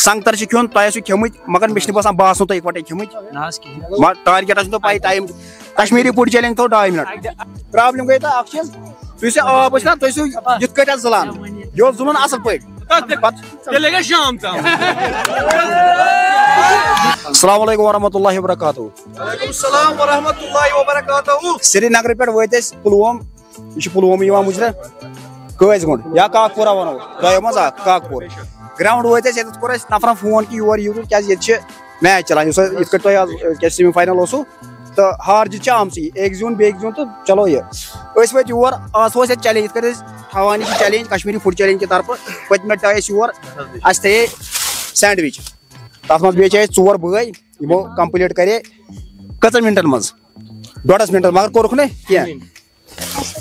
संगतर खेन तुम खेमुत मगर मे बसान बासो तुम इकटे खेमुत टारगेट तो पाई टाइम कश्मीरी फूड चैलेंज थो 2 मिनट प्रॉब्लम गई तो चीज तुम आब ना तुम युत जुलान यह जुलन असल पे अस्सलाम वालेकुम वरहमतुल्लाहि वबरकातुहू श्रीनगर पे वत पुलवाम यह पुलवाम मुजर कज गुंड या काकपुरा वनो दो मज काकपुर ग्राउंड वत कोर नफर फोन कि योर यू क्या मैच चलान सेमी फाइनल तो हार जीत आमसी एक जून बे जून तो चलो ये वो योर आज चैलेंज थवान चैलेंज कश्मीरी फूड चैलेंज की तरफ पतमे योर अस थे सैंडविच तथ मे 4 बय यमो कंप्लीट करे कचन मिनटन मज 1.5 मिनट मगर कोरुख ना क्या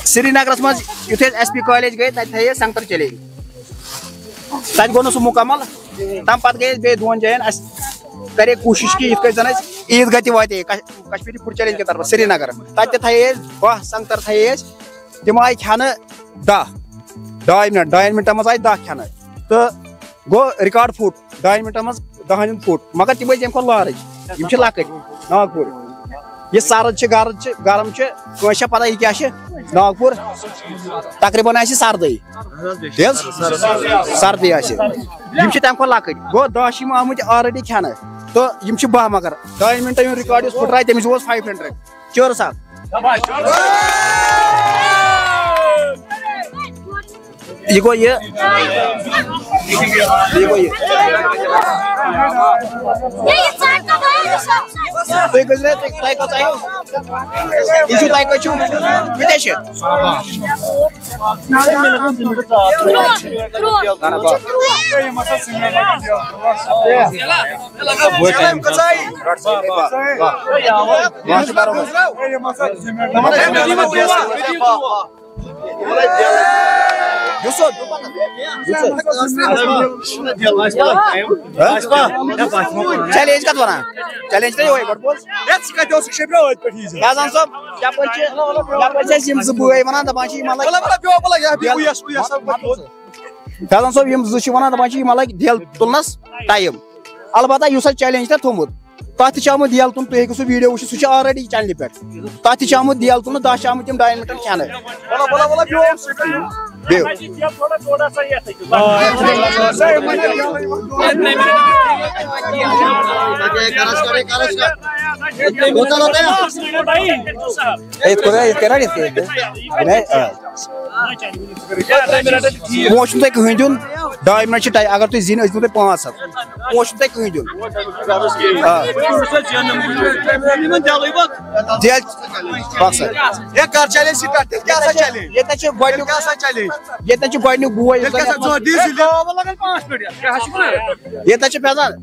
श्रीनगर मज युथ SP कॉलेज गए थे संगतर चैलेंज तक गो सह मुकम्मल तम पे गए बे 2 जायन करे कोशिश कि जन ईदगाह वे कश्मीरी फूड चैलेंज की तरफ श्रीनगर तक थे 10 संगतर थे तम आए खान 2 मिनट मज आए 10 खान तो गो रिकॉर्ड फूट 2 मिनट मज 10 फूट मगर तम तम खो लार्ज लकट नागपुर यह सरद गरम पता यह क्या नागपुर तकरीबन सर्दी सर्दी तम खो लकट गो 10 आमुत ऑलरेडी खान तो 10 मगर 2 मिनट रिकॉर्ड फुटराय तमिस 500 चोर साहब ये गो ये चैलेंज कत वन चैलेंज तो ये बय वन दपान फैजान सोब वन दपान लग दिल तुलनस टाइम अलबत्ता चैलेंज तो थोमुत तथ आमुत दिल तुल तुम सह वीडियो वो सह ऑलरेडी चैनल पे तथ आमुत दिल तुल 10 आमुत 2 मिनट खान पोच कहीं दिन 2 मिनट टाइम अगर तुम जिन 500 पोच कहीं दिन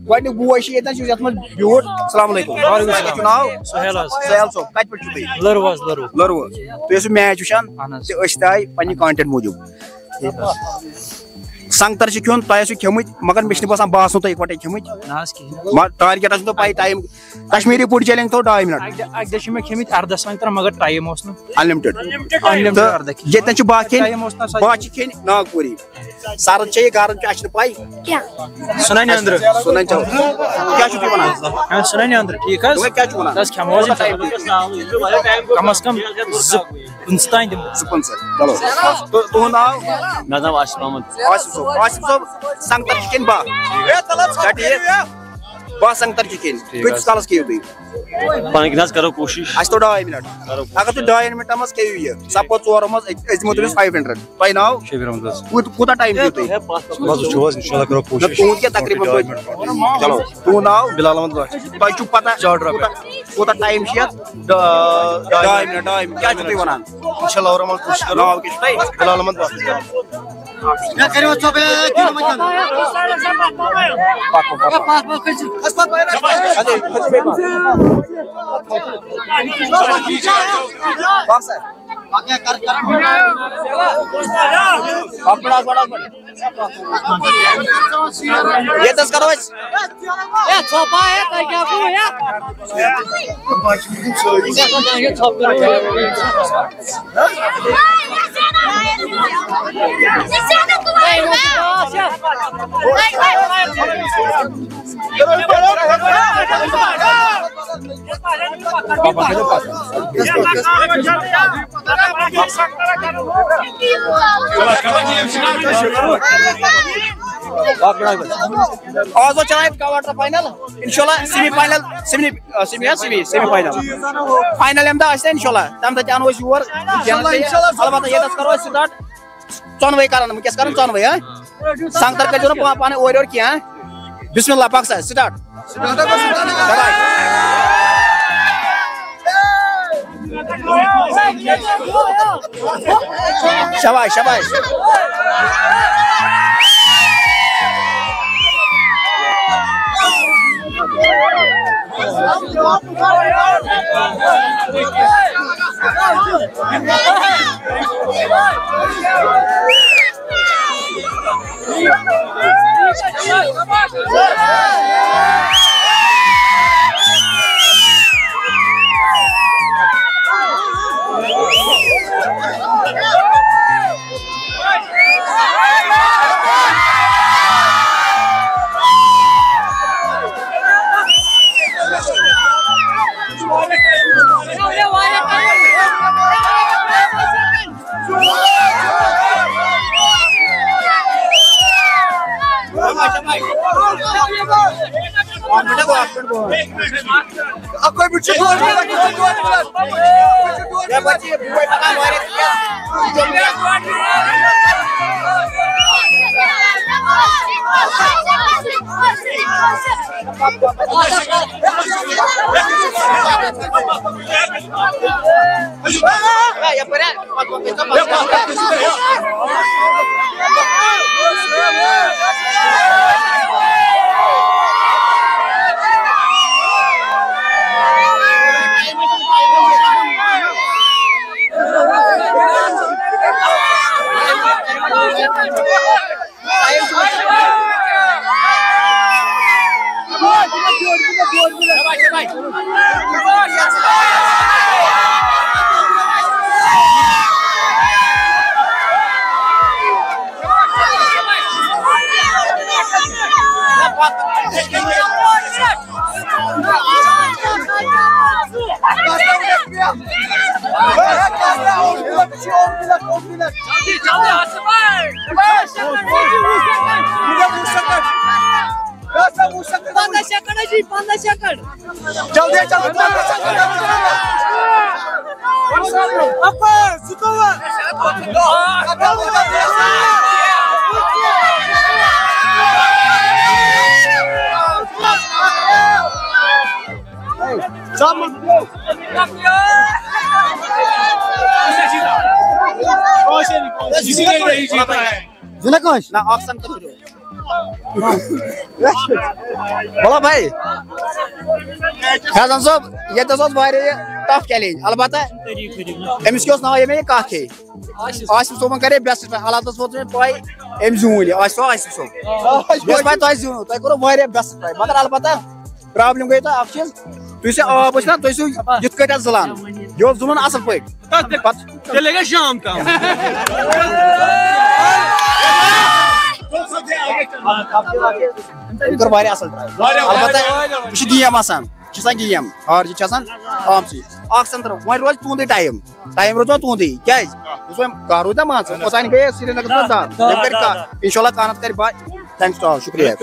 गोडनुक बोय ब्यूट अस्सलाम वालेकुम नाव सुहेल सोब कत पे लरव तुम मैच वुचान आए पन्ने कंटेंट मूजूब संगतर खेन तुम खेमुत मगर मे बसान बासो तुम इकटे खेमुत टारगेट तो पाई टाइम कश्मीरी फूड चैलेंज थो 2 मिनट मे खेमित 18 संगतर मगर टाइम अनलिमिटेड ये बाकी खेन नागपुरी सरद गरम पाई सुनान अंदर क्या सुनान अंदर ठीक खमो कम अज कम 2 चलो तुम नाव मे नाम आसिफ अहमद संगतर चिकन बा संगतर चिकन कत कालस खेव तुम पान करो कोशिश तो 2 मिनट अगर तुम 2 मिनट मज खेव यह सपो 4 मज 500 तुम नाव कूता टाइम दियो तुम तकरीबन चलो तुम नाव बिलाल अहमद तुम पता कूता टाइम 2 मिनट क्या तुम वन इंशाल्लाह नाव क्या बिलाल अहमद ये 10 करो आज चलाए क्वार्टर फाइनल इंशाल्लाह सेमीफाइनल सेमीफाइनल फाइनल इंशाल्लाह तम तक अनो योर अलबत्ता ये करो स्टार्ट चौनवे कर चौनवे संगतर कर पाने और क्या बिस्मिल्लाह पाक स्टार्ट शाबाश शाबाश ना ऑप्शन बोला भाई फैजन साहब ये टफ चैलेंज अलबत्ता अमिस नाव ये कह आसिफ सोबन करे बेस्ट अल्लाह वो पाई अम जून आसिफ सोब पाई तुम जून तुम करो बेस्ट ट्राई मगर अलबत्ता प्रॉब्लम गई तो अख चीज तुम आब ना तुम ये जलान ये जुलन असल पे शाम तम असल ट्राई अलबत्ता गेम आसान गेम हार जीत आम सी वो रोज तुंद टाइम रोज तुंद क्या कह रूद मान ओतान गए श्रीनगर इंशाल्लाह कानत कर बाय थैंक्स टू ऑल शुक्रिया